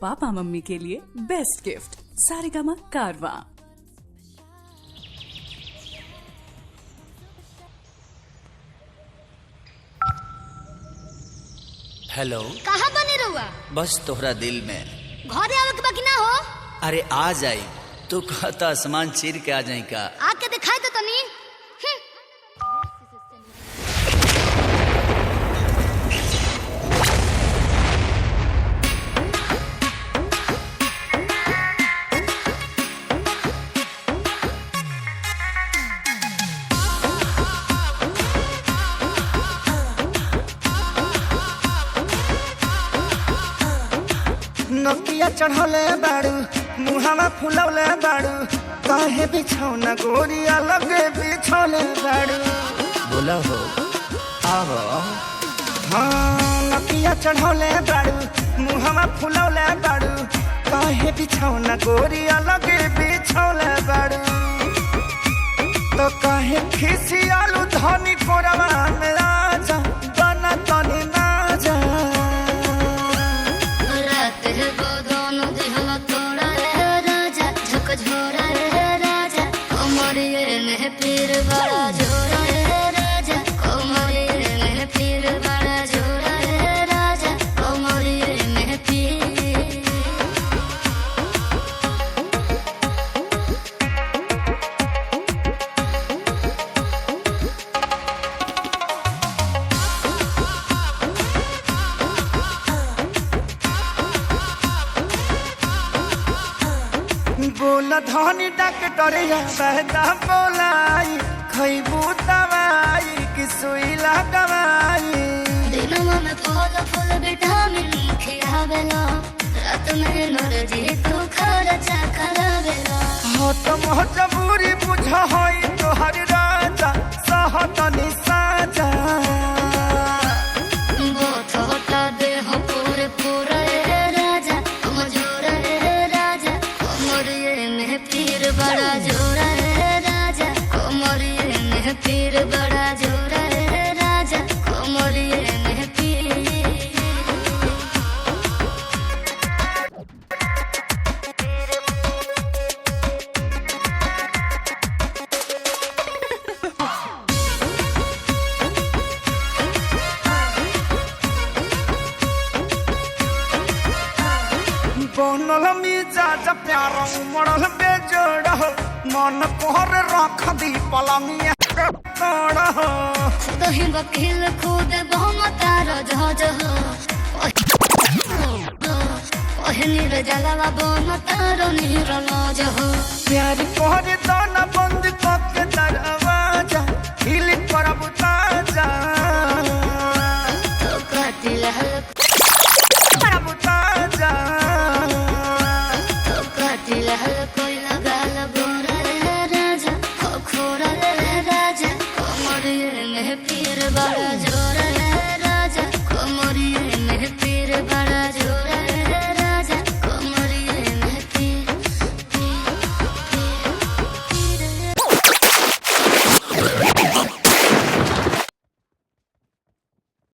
Papa mummy के लिए best gift Saregama कारवा। हेलो, कहाँ बने रहुआ? बस तोहरा दिल में। घरे आवे के बाकी ना हो? अरे आ जाई, तू कहता आसमान चीर के आ जाई का? आके दिखाई तो तनी। नकिया चढ़ौले बाड़ू, मुहावा फुलौले बाड़ू, काहे बिछौना गोरिया लगे बिछौले बाड़ू। बोला हो आवो। हाँ नकिया चढ़ौले बाड़ू, मुहावा फुलौले बाड़ू, काहे बिछौना गोरिया लगे बिछौले बाड़ू। तो काहे खिसियालू धनी कोरवा में राजा बना तनी ना जा। झोरा रे राजा कमरिए में पीर बड़ा झोरा रे राजा कमरिए में पीर बड़ा झोरा रे राजा कमरिए में पीर। बोला धनी डॉक्टरिया बहता बोलाई, खैबू दवाई कि सुई लगवाई। दिनवा में फल फल विटामिन खियावेला, रात में एनर्जी तू खर्चा करावेला। हो तो मजबूरी बुझ होई तोहर राजा सहतनी साजा। बहुत होता देह पूरे पूरा रे राजा कमजोर रे राजा कमरिए में पीर बड़ा जोरा रे राजा कमरिए में पीर बड़ा जोरा रे राजा कमरिए में पीर। बनल मिजाज प्यार उमड़ल बेजोड़ हो, मन कोहर रख दी पलंगिया तोड़ हो। दही वकील खुद बहुम तार जहाज हो पहनी जलवा बन तार नीर लाज हो। प्यार कोहर दाना बंद